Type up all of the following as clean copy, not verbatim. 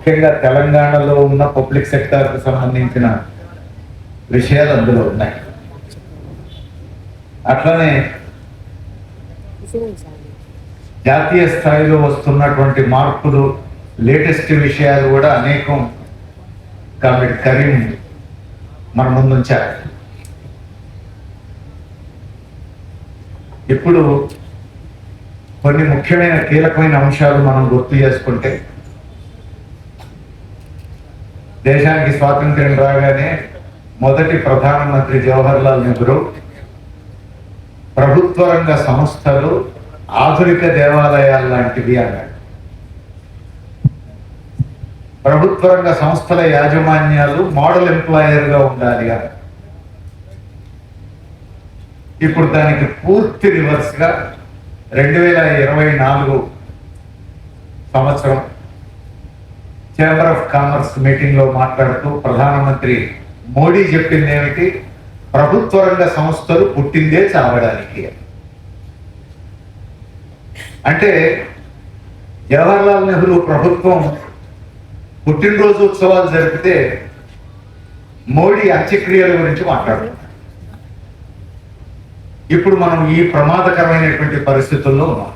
ముఖ్యంగా తెలంగాణలో ఉన్న పబ్లిక్ సెక్టార్కి సంబంధించిన విషయాలు అందులో ఉన్నాయి. అట్లనే జాతీయ స్థాయిలో వస్తున్నటువంటి మార్పులు, లేటెస్ట్ విషయాలు కూడా అనేకం కామ్రేడ్ కరీం మన ముందుంచారు. ఇప్పుడు కొన్ని ముఖ్యమైన కీలకమైన అంశాలు మనం గుర్తు చేసుకుంటే, దేశానికి స్వాతంత్ర్యం రాగానే మొదటి ప్రధానమంత్రి జవహర్లాల్ నెహ్రూ ప్రభుత్వ రంగ సంస్థలు ఆధునిక దేవాలయాలు లాంటివి అన్నాడు. ప్రభుత్వ రంగ సంస్థల యాజమాన్యాలు మోడల్ ఎంప్లాయర్గా ఉండాలి అన్నాడు. ఇప్పుడు దానికి పూర్తి రివర్స్గా 2024 సంవత్సరం ఛాంబర్ ఆఫ్ కామర్స్ మీటింగ్లో మాట్లాడుతూ ప్రధానమంత్రి మోడీ చెప్పింది ఏమిటి? ప్రభుత్వ రంగ సంస్థలు పుట్టిందే చావడానికి. అంటే జవహర్లాల్ నెహ్రూ ప్రభుత్వం పుట్టినరోజు ఉత్సవాలు జరిపితే మోడీ అంత్యక్రియల గురించి మాట్లాడుతున్నారు. ఇప్పుడు మనం ఈ ప్రమాదకరమైనటువంటి పరిస్థితుల్లో ఉన్నాం.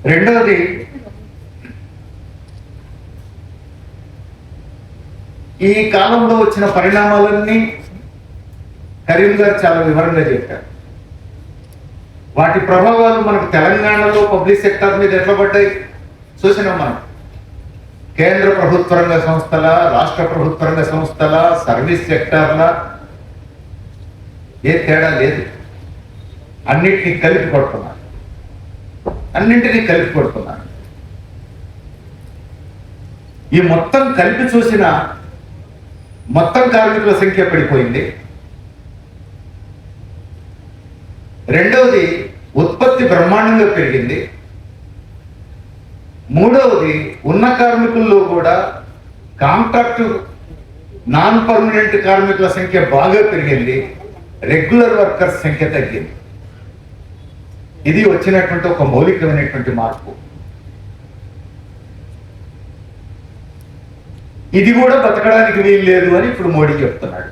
రెండవది, ఈ కాలంలో వచ్చిన పరిణామాలన్నీ కరీం గారు చాలా వివరంగా చెప్పారు. వాటి ప్రభావాలు మనకు తెలంగాణలో పబ్లిక్ సెక్టర్ మీద ఎట్లా పడ్డాయి చూసినాం మనం. కేంద్ర ప్రభుత్వ రంగ సంస్థల, రాష్ట్ర ప్రభుత్వ రంగ సంస్థల, సర్వీస్ సెక్టార్ల ఏ తేడా లేదు. అన్నింటినీ కలిపి కొడుతున్నారు. ఈ మొత్తం కలిపి చూసిన మొత్తం కార్మికుల సంఖ్య పడిపోయింది. రెండవది, ఉత్పత్తి బ్రహ్మాండంగా పెరిగింది. మూడవది, ఉన్న కార్మికుల్లో కూడా కాంట్రాక్ట్ నాన్ పర్మనెంట్ కార్మికుల సంఖ్య బాగా పెరిగింది. రెగ్యులర్ వర్కర్స్ సంఖ్య తగ్గింది. ఇది వచ్చినటువంటి ఒక మౌలికమైనటువంటి మార్పు. ఇది కూడా బతకడానికి వీలు లేదు అని ఇప్పుడు మోడీ చెప్తున్నాడు.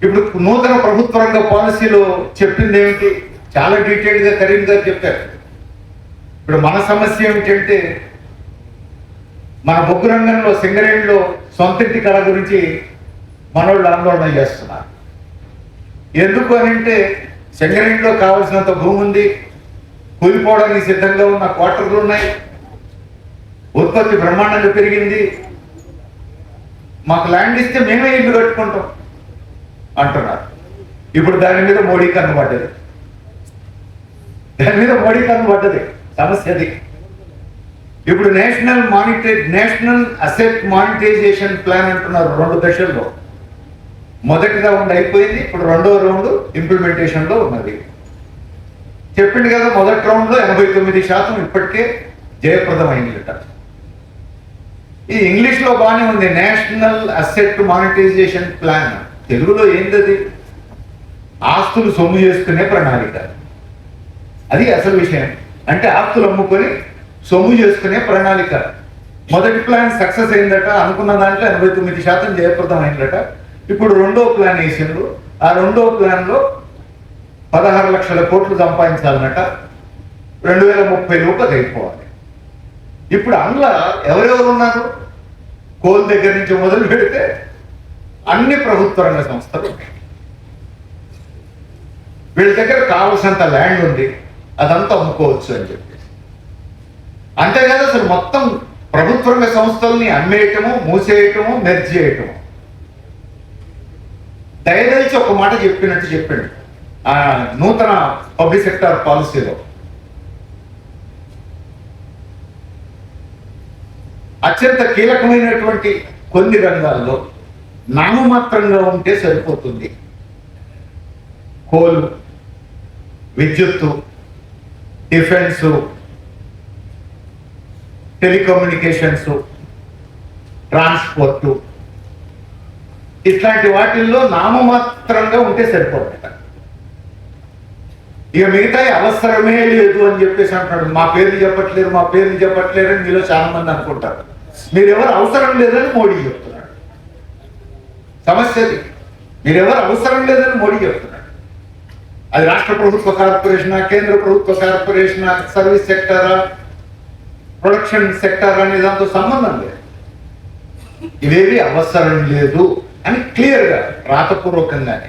ఇప్పుడు నూతన ప్రభుత్వ రంగ పాలసీలో చెప్పింది ఏమిటి? చాలా డీటెయిల్గా కరీం గారు చెప్పారు. ఇప్పుడు మన సమస్య ఏమిటంటే, మన బొగ్గు రంగంలో సింగరేణిలో సొంతింటి కళ గురించి మనోళ్ళు ఆందోళన చేస్తున్నారు. ఎందుకు అని అంటే, సింగరేణిలో కావాల్సినంత భూమి ఉంది, కూలిపోవడానికి సిద్ధంగా ఉన్న క్వార్టర్లు ఉన్నాయి, ఉత్పత్తి బ్రహ్మాండంగా పెరిగింది, మాకు ల్యాండ్ ఇస్తే మేమే ఇల్లు కట్టుకుంటాం అంటున్నారు. ఇప్పుడు దాని మీద మోడీ కన్ను పడ్డది. సమస్య అది. ఇప్పుడు నేషనల్ అసెట్ మానిటైజేషన్ ప్లాన్ అంటున్నారు 2 దశల్లో. మొదటి రౌండ్ అయిపోయింది, ఇప్పుడు రెండవ రౌండ్ ఇంప్లిమెంటేషన్ లో ఉన్నది. చెప్పింది కదా, మొదటి రౌండ్ లో 89% ఇప్పటికే జయప్రదమైందట. ఈ ఇంగ్లీష్ లో బాగానే ఉంది, నేషనల్ అసెట్ మానిటైజేషన్ ప్లాన్. తెలుగులో ఏంటది? ఆస్తులు సొమ్ము చేసుకునే ప్రణాళిక. అది అసలు విషయం. అంటే ఆస్తులు అమ్ముకొని సొమ్ము చేసుకునే ప్రణాళిక. మొదటి ప్లాన్ సక్సెస్ అయిందట, అనుకున్న దాంట్లో 89% జయప్రదం అయిందట. ఇప్పుడు రెండో ప్లాన్ వేసిండ్రు. ఆ రెండో ప్లాన్ లో 16 లక్షల కోట్లు సంపాదించాలన్నట. 2030 లోపు అది అయిపోవాలి. ఇప్పుడు అందులో ఎవరెవరు ఉన్నారు? కోల్ దగ్గర నుంచి మొదలు పెడితే అన్ని ప్రభుత్వ రంగ సంస్థలు ఉన్నాయి. వీళ్ళ దగ్గర కావలసినంత ల్యాండ్ ఉంది, అదంతా అమ్ముకోవచ్చు అని చెప్పేసి. అంతేకాదు, అసలు మొత్తం ప్రభుత్వ రంగ సంస్థల్ని అమ్మేయటము, మూసేయటము, మెర్జ్ చేయటము. దయదలిచి ఒక మాట చెప్పాడు ఆ నూతన పబ్లిక్ సెక్టార్ పాలసీలో. అత్యంత కీలకమైనటువంటి కొన్ని రంగాల్లో నామమాత్రంగా ఉంటే సరిపోతుంది. కోలు, విద్యుత్తు, డిఫెన్సు, టెలికమ్యూనికేషన్స్, ట్రాన్స్పోర్టు, ఇట్లాంటి వాటిల్లో నామమాత్రంగా ఉంటే సరిపోతుంది. ఇక మిగతా అవసరమే లేదు అని చెప్పేసి అంటున్నాడు. మా పేర్లు చెప్పట్లేరు అని మీలో చాలా మంది అనుకుంటారు. మీరెవరు అవసరం లేదని మోడీ చెప్తున్నాడు. సమస్యది మీరెవరు అవసరం లేదని మోడీ చెప్తున్నాడు. అది రాష్ట్ర ప్రభుత్వ కార్పొరేషనా, కేంద్ర ప్రభుత్వ కార్పొరేషనా, సర్వీస్ సెక్టరా, ప్రొడక్షన్ సెక్టర్ అనే దాంతో సంబంధం లేదు. ఇవేవి అవసరం లేదు అని క్లియర్గా రాతపూర్వకంగానే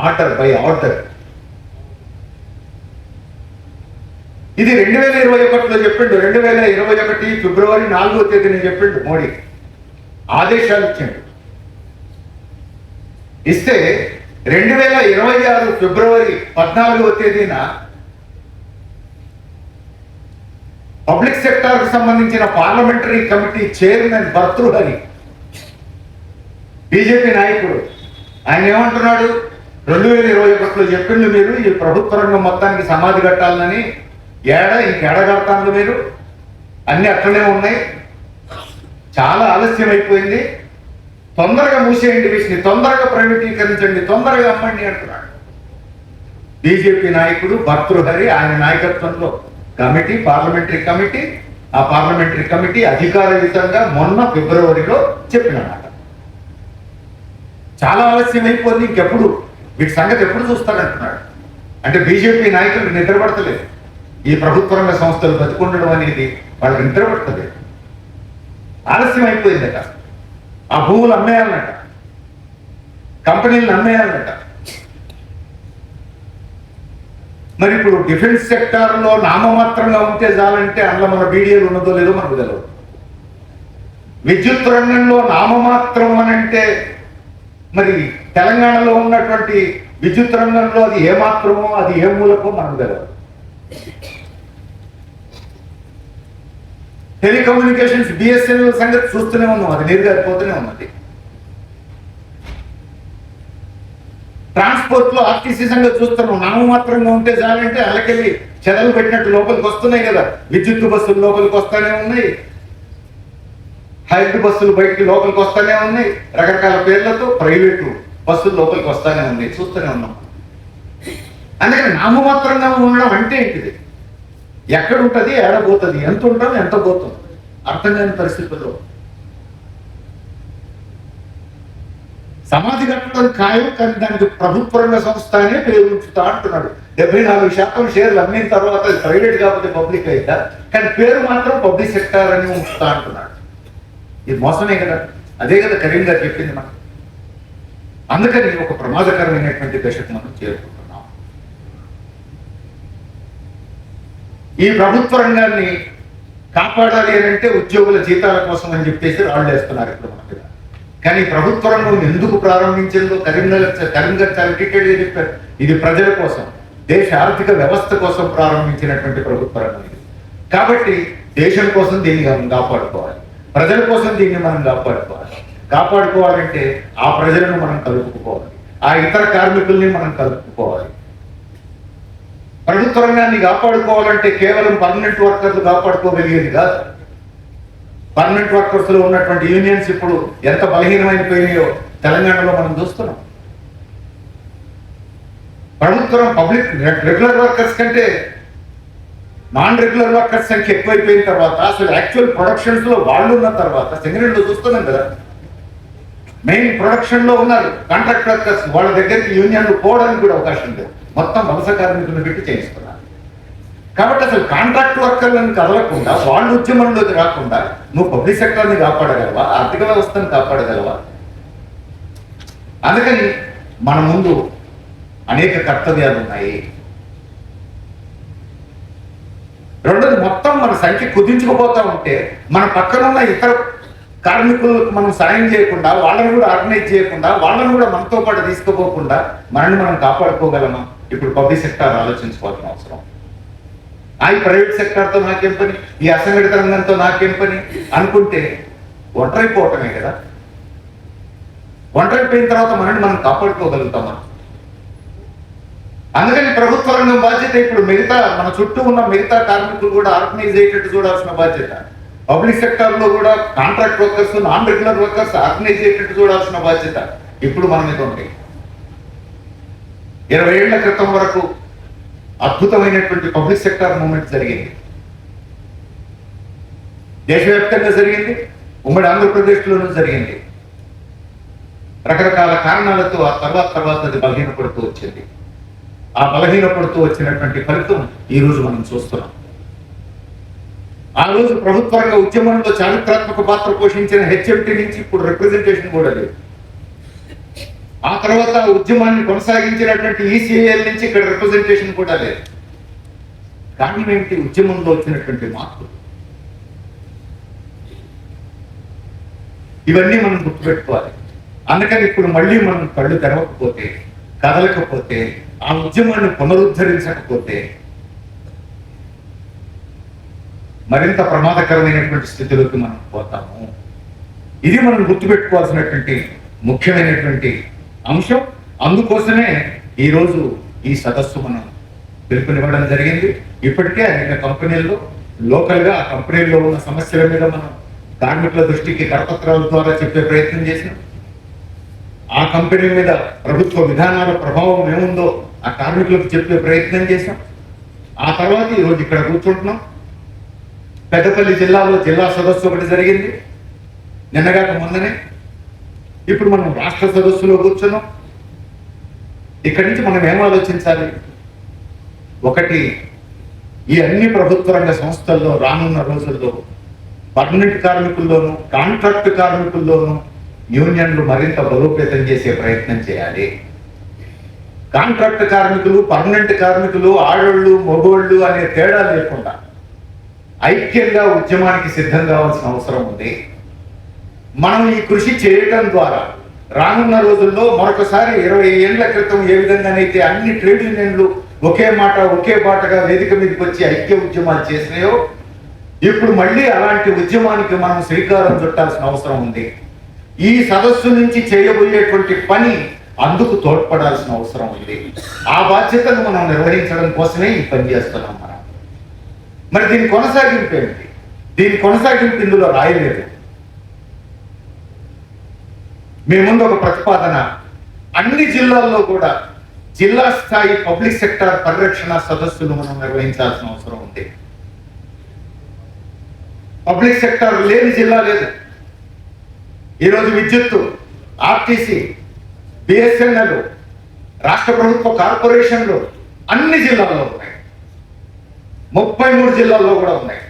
ఆర్డర్ బై ఆర్డర్. ఇది 2021లో చెప్పిండు. 2021 ఫిబ్రవరి 4వ తేదీన చెప్పిండు మోడీ. ఆదేశాలు ఇచ్చిండు. ఇస్తే 2026 ఫిబ్రవరి 14వ తేదీన పబ్లిక్ సెక్టార్కు సంబంధించిన parliamentary committee chairman Bhartrihari, BJP నాయకుడు, ఆయన ఏమంటున్నాడు? 2021లో చెప్పిండు మీరు ఈ ప్రభుత్వ రంగం మొత్తానికి సమాధి కట్టాలని. ఇంకేడ కడతాను మీరు? అన్ని అట్లనే ఉన్నాయి, చాలా ఆలస్యం అయిపోయింది, తొందరగా మూసేయండి వీటిని, తొందరగా ప్రైవేటీకరించండి, తొందరగా అమ్మండి అంటున్నాడు బీజేపీ నాయకుడు భర్తృహరి. ఆయన నాయకత్వంలో కమిటీ, పార్లమెంటరీ కమిటీ, ఆ పార్లమెంటరీ కమిటీ అధికారయుతంగా మొన్న ఫిబ్రవరిలో చెప్పినమాట. చాలా ఆలస్యం అయిపోయింది, ఇంకెప్పుడు వీటి సంగతి ఎప్పుడు చూస్తారంటున్నాడు. అంటే బీజేపీ నాయకులు నిద్రపడతలేదు. ఈ ప్రభుత్వ రంగ సంస్థలు బతికుండడం అనేది వాళ్ళకి నిద్రపడతలేదు. ఆలస్యం అయిపోయిందట. ఆ భూములు అమ్మేయాలన్నట, కంపెనీలను అమ్మేయాలన్నట. మరి ఇప్పుడు డిఫెన్స్ సెక్టార్లో నామమాత్రంగా ఉంటే చాలంటే అందులో మన బీడీఏలు ఉన్నదో లేదో మనకు తెలియదు. విద్యుత్ రంగంలో నామమాత్రం అని అంటే మరి తెలంగాణలో ఉన్నటువంటి విద్యుత్ రంగంలో అది ఏమాత్రమో, అది ఏ మూలకో మనకు తెలియదు. టెలికమ్యూనికేషన్స్ బిఎస్ఎన్ఎల్ సంగతి చూస్తూనే ఉన్నాం, అది నీరుగారిపోతూనే ఉన్నది. ట్రాన్స్పోర్ట్ లో ఆర్టీసీ సంగతి చూస్తున్నాం, నామమాత్రంగా ఉంటే చాలంటే అలకెళ్ళి చెదలు పెట్టినట్టు లోపలికి వస్తున్నాయి కదా. విద్యుత్ బస్సులు లోపలికి వస్తానే ఉన్నాయి, హైబ్రిడ్ బస్సులు బయటికి లోపలికి వస్తానే ఉన్నాయి, రకరకాల పేర్లతో ప్రైవేటు బస్సులు లోపలికి వస్తానే ఉన్నాయి, చూస్తూనే ఉన్నాం. అందుకని నామమాత్రంగా ఉండడం అంటే ఏంటిది? ఎక్కడ ఉంటుంది, ఏడబోతుంది, ఎంత ఉంటుంది, ఎంత పోతుంది, అర్థం కాని పరిస్థితుల్లో సమాధి కట్టడం ఖాయం. కానీ దానికి ప్రభుత్వ రంగ సంస్థ అనే పేరు ఉంచుతా అంటున్నాడు. 74% షేర్లు అమ్మిన తర్వాత అది ప్రైవేట్ కాకపోతే పబ్లిక్ అయితా, కానీ పేరు మాత్రం పబ్లిక్ సెక్టార్ అని ఉంచుతా అంటున్నాడు. ఇది మోసమే కదా. అదే కదా కరీం గారు చెప్పింది మనం. అందుకని ఒక ప్రమాదకరమైనటువంటి దశకు మనం చేరుకుంటున్నాం. ఈ ప్రభుత్వ రంగాన్ని కాపాడాలి అని అంటే ఉద్యోగుల జీతాల కోసం అని చెప్పేసి రాళ్ళు వేస్తున్నారు ఇప్పుడు మన మీద. కానీ ప్రభుత్వ రంగం ఎందుకు ప్రారంభించిందో కరీం గారు చాలా డీటెయిల్గా చెప్పారు. ఇది ప్రజల కోసం, దేశ ఆర్థిక వ్యవస్థ కోసం ప్రారంభించినటువంటి ప్రభుత్వ రంగం ఇది. కాబట్టి దేశం కోసం దీన్ని మనం కాపాడుకోవాలి, ప్రజల కోసం దీన్ని మనం కాపాడుకోవాలి. కాపాడుకోవాలంటే ఆ ప్రజలను మనం కలుపుకోవాలి, ఆ ఇతర కార్మికుల్ని మనం కలుపుకోవాలి. ప్రభుత్వ రంగాన్ని కాపాడుకోవాలంటే కేవలం పర్మనెంట్ వర్కర్లు కాపాడుకోగలిగేది కాదు. పర్మనెంట్ వర్కర్స్ లో ఉన్నటువంటి యూనియన్స్ ఇప్పుడు ఎంత బలహీనమైపోయినాయో తెలంగాణలో మనం చూస్తున్నాం. ప్రభుత్వం పబ్లిక్ రెగ్యులర్ వర్కర్స్ కంటే నాన్ రెగ్యులర్ వర్కర్స్ సంఖ్య ఎక్కువైపోయిన తర్వాత, అసలు యాక్చువల్ ప్రొడక్షన్స్ లో వాళ్ళు ఉన్న తర్వాత, సింగరేణిలో చూస్తున్నాం కదా, మెయిన్ ప్రొడక్షన్ లో ఉన్నారు కాంట్రాక్ట్ వర్కర్స్, వాళ్ళ దగ్గరికి యూనియన్లు పోవడానికి కూడా అవకాశం లేదు, మొత్తం వలస కార్మికులను పెట్టి చేయిస్తున్నారు. కాబట్టి అసలు కాంట్రాక్ట్ వర్కర్లను కదలకుండా, వాళ్ళు ఉద్యమంలోకి రాకుండా నువ్వు పబ్లిక్ సెక్టర్ని కాపాడగలవా, ఆర్థిక వ్యవస్థను కాపాడగలవా? అందుకని మన ముందు అనేక కర్తవ్యాలు ఉన్నాయి. రెండోది, మొత్తం మన సంఖ్య కుదించుకుపోతా ఉంటే మన పక్కన ఉన్న ఇతర కార్మికులకు మనం సాయం చేయకుండా, వాళ్ళని కూడా ఆర్గనైజ్ చేయకుండా, వాళ్ళని కూడా మనతో పాటు తీసుకుపోకుండా మనల్ని మనం కాపాడుకోగలమా? ఇప్పుడు పబ్లిక్ సెక్టార్ ఆలోచించుకోవాల్సిన అవసరం. ఈ ప్రైవేట్ సెక్టార్తో నాకేం పని, ఈ అసంఘటిత రంగంతో నాకేం పని అనుకుంటే ఒంటరైపోవటమే కదా. ఒంటరైపోయిన తర్వాత మనల్ని మనం కాపాడుకోగలుగుతామా? అందుకని ప్రభుత్వ రంగం బాధ్యత ఇప్పుడు మిగతా మన చుట్టూ ఉన్న మిగతా కార్మికులు కూడా ఆర్గనైజ్ అయ్యేటట్టు చూడాల్సిన బాధ్యత. పబ్లిక్ సెక్టర్ లో కూడా contract workers, non regular workers organise అయ్యేటట్టు చూడాల్సిన బాధ్యత ఇప్పుడు మన మీద ఉంది. 20 ఏళ్ల క్రితం వరకు అద్భుతమైనటువంటి పబ్లిక్ సెక్టార్ మూవ్మెంట్ జరిగింది, దేశవ్యాప్తంగా జరిగింది, ఉమ్మడి ఆంధ్రప్రదేశ్లోనూ జరిగింది. రకరకాల కారణాలతో ఆ తర్వాత అది బలహీనపడుతూ వచ్చింది. ఆ బలహీనపడుతూ వచ్చినటువంటి ఫలితం ఈ రోజు మనం చూస్తున్నాం. ఆ రోజు ప్రభుత్వ రంగ ఉద్యమంలో చారిత్రాత్మక పాత్ర పోషించిన హెచ్ఎంటీ నుంచి ఇప్పుడు రిప్రజెంటేషన్ కూడా లేదు. ఆ తర్వాత ఉద్యమాన్ని కొనసాగించినటువంటి ఈసీఐఎల్ నుంచి ఇక్కడ రిప్రజెంటేషన్ కూడా లేదు. కారణం ఏంటి? ఉద్యమంలో వచ్చినటువంటి మార్పులు. ఇవన్నీ మనం గుర్తుపెట్టుకోవాలి. అందుకని ఇప్పుడు మళ్ళీ మనం కళ్ళు తెరవకపోతే, కదలకపోతే, ఆ ఉద్యమాన్ని పునరుద్ధరించకపోతే మరింత ప్రమాదకరమైనటువంటి స్థితిలోకి మనం పోతాము. ఇది మనం గుర్తుపెట్టుకోవాల్సినటువంటి ముఖ్యమైనటువంటి అంశం. అందుకోసమే ఈరోజు ఈ సదస్సు మనం పిలుపునివ్వడం జరిగింది. ఇప్పటికే అనేక కంపెనీల్లో లోకల్గా ఆ కంపెనీల్లో ఉన్న సమస్యల మీద మనం కార్మికుల దృష్టికి కరపత్రాల ద్వారా చెప్పే ప్రయత్నం చేసినాం. ఆ కంపెనీ మీద ప్రభుత్వ విధానాల ప్రభావం ఏముందో ఆ కార్మికులకు చెప్పే ప్రయత్నం చేశాం. ఆ తర్వాత ఈరోజు ఇక్కడ కూర్చుంటున్నాం. పెద్దపల్లి జిల్లాలో జిల్లా సదస్సు ఒకటి జరిగింది నిన్నగాక మొన్ననే. ఇప్పుడు మనం రాష్ట్ర సదస్సులో కూర్చున్నాం. ఇక్కడి నుంచి మనం ఏం ఆలోచించాలి? ఒకటి, ఈ అన్ని ప్రభుత్వ రంగ సంస్థల్లో రానున్న రోజుల్లో పర్మనెంట్ కార్మికుల్లోనూ కాంట్రాక్ట్ కార్మికుల్లోనూ యూనియన్లు మరింత బలోపేతం చేసే ప్రయత్నం చేయాలి. కాంట్రాక్ట్ కార్మికులు, పర్మనెంట్ కార్మికులు, ఆడోళ్ళు మగోళ్ళు అనే తేడా లేకుండా ఐక్యంగా ఉద్యమానికి సిద్ధం కావాల్సిన అవసరం ఉంది. మనం ఈ కృషి చేయటం ద్వారా రానున్న రోజుల్లో మరొకసారి 20 ఏళ్ల క్రితం ఏ విధంగానైతే అన్ని ట్రేడ్ యూనియన్లు ఒకే మాట ఒకే బాటగా వేదిక మీదకి వచ్చి ఐక్య ఉద్యమాలు చేసినాయో, ఇప్పుడు మళ్ళీ అలాంటి ఉద్యమానికి మనం శ్రీకారం చుట్టాల్సిన అవసరం ఉంది. ఈ సదస్సు నుంచి చేయబోయేటువంటి పని అందుకు తోడ్పడాల్సిన అవసరం ఉంది. ఆ బాధ్యతను మనం నిర్వహించడం కోసమే ఈ పని చేస్తున్నాం మనం. మరి దీని కొనసాగింపు ఏంటి? దీని కొనసాగింపు ఇందులో రాయలేదు. మీ ముందు ఒక ప్రతిపాదన, అన్ని జిల్లాల్లో కూడా జిల్లా స్థాయి పబ్లిక్ సెక్టార్ పరిరక్షణ సదస్సులు మనం నిర్వహించాల్సిన అవసరం ఉంది. పబ్లిక్ సెక్టార్ లేని జిల్లా లేదు. ఈరోజు విద్యుత్తు, ఆర్టీసీ, బిఎస్ఎన్ఎల్, రాష్ట్ర ప్రభుత్వ కార్పొరేషన్లు అన్ని జిల్లాల్లో ఉన్నాయి. 33 జిల్లాల్లో కూడా ఉన్నాయి.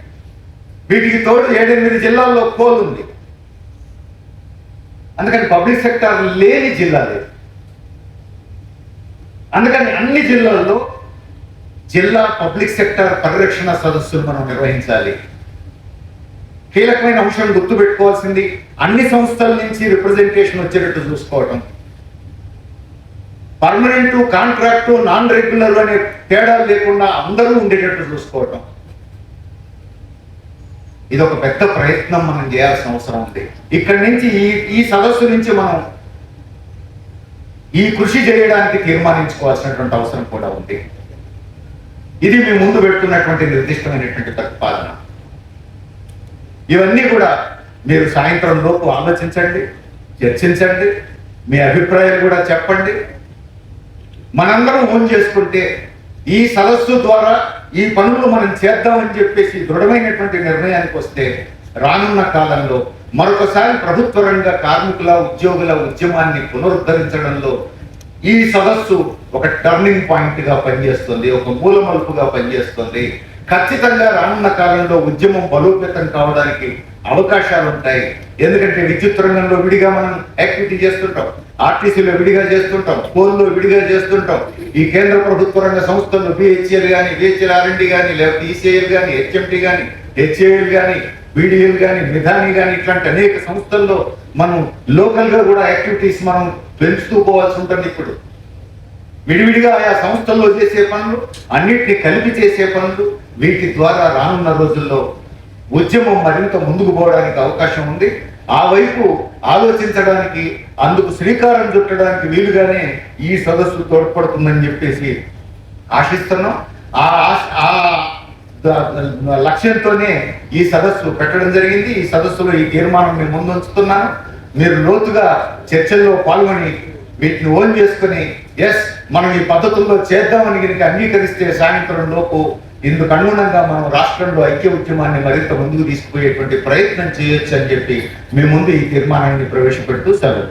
వీటికి తోడు 7-8 జిల్లాల్లో కోల్ ఉంది. అందుకని పబ్లిక్ సెక్టార్ లేని జిల్లా లేదు. అందుకని అన్ని జిల్లాల్లో జిల్లా పబ్లిక్ సెక్టార్ పరిరక్షణ సదస్సులు మనం నిర్వహించాలి. కీలకమైన అంశం గుర్తుపెట్టుకోవాల్సింది, అన్ని సంస్థల నుంచి రిప్రజెంటేషన్ వచ్చేటట్టు చూసుకోవటం. పర్మనెంట్, కాంట్రాక్టు, నాన్ రెగ్యులర్ అనే తేడాలు లేకుండా అందరూ ఉండేటట్టు చూసుకోవటం. ఇది ఒక పెద్ద ప్రయత్నం మనం చేయాల్సిన అవసరం ఉంది. ఇక్కడి నుంచి ఈ సదస్సు నుంచి మనం ఈ కృషి చేయడానికి తీర్మానించుకోవాల్సినటువంటి అవసరం కూడా ఉంది. ఇది మీ ముందు పెట్టుకున్నటువంటి నిర్దిష్టమైనటువంటి ప్రతిపాదన. ఇవన్నీ కూడా మీరు సాయంత్రం లోపు ఆలోచించండి, చర్చించండి, మీ అభిప్రాయాలు కూడా చెప్పండి. మనందరం ఓన్ చేసుకుంటే ఈ సదస్సు ద్వారా ఈ పనులు మనం చేద్దామని చెప్పేసి దృఢమైనటువంటి నిర్ణయానికి వస్తే రానున్న కాలంలో మరొకసారి ప్రభుత్వ రంగ కార్మికుల, ఉద్యోగుల ఉద్యమాన్ని పునరుద్ధరించడంలో ఈ సదస్సు ఒక టర్నింగ్ పాయింట్ గా పనిచేస్తుంది, ఒక మూలమలుపుగా పనిచేస్తుంది. ఖచ్చితంగా రానున్న కాలంలో ఉద్యమం బలోపేతం కావడానికి అవకాశాలు ఉంటాయి. ఎందుకంటే విద్యుత్ రంగంలో విడిగా మనం యాక్టివిటీ చేస్తుంటాం, ఆర్టీసీలో విడిగా చేస్తుంటాం, కోల్లో విడిగా చేస్తుంటాం. ఈ కేంద్ర ప్రభుత్వ రంగ సంస్థల్లో బిహెచ్ఎల్ కానీ, బిహెచ్ఎల్ ఆర్ఎండి కానీ, లేకపోతే ఈసీఐఎల్ కానీ, హెచ్ఎంటీ కానీ, హెచ్ఏఎల్ కానీ, బీడీఎల్ కానీ, మిధాని కానీ, ఇట్లాంటి అనేక సంస్థల్లో మనం లోకల్ గా కూడా యాక్టివిటీస్ మనం పెంచుతూ పోవాల్సి ఉంటుంది. ఇప్పుడు విడివిడిగా ఆయా సంస్థల్లో చేసే పనులు, అన్నిటిని కలిపి చేసే పనులు, వీటి ద్వారా రానున్న రోజుల్లో ఉద్యమం మరింత ముందుకు పోవడానికి అవకాశం ఉంది. ఆ వైపు ఆలోచించడానికి, అందుకు శ్రీకారం చుట్టడానికి వీలుగానే ఈ సదస్సు తోడ్పడుతుందని చెప్పేసి ఆశిస్తున్నాం. ఆ లక్ష్యంతోనే ఈ సదస్సు పెట్టడం జరిగింది. ఈ సదస్సులో ఈ తీర్మానం మేము ముందు ఉంచుతున్నాను. మీరు లోతుగా చర్చల్లో పాల్గొని వీటిని ఓన్ చేసుకుని ఎస్ మనం ఈ పద్ధతుల్లో చేద్దామని కనుక అంగీకరిస్తే సాయంత్రం లోపు ఇందుకు అనుగుణంగా మనం రాష్ట్రంలో ఐక్య ఉద్యమాన్ని మరింత ముందుకు తీసుకుపోయేటువంటి ప్రయత్నం చేయొచ్చు అని చెప్పి మీ ముందు ఈ తీర్మానాన్ని ప్రవేశపెడుతూ సెలవు.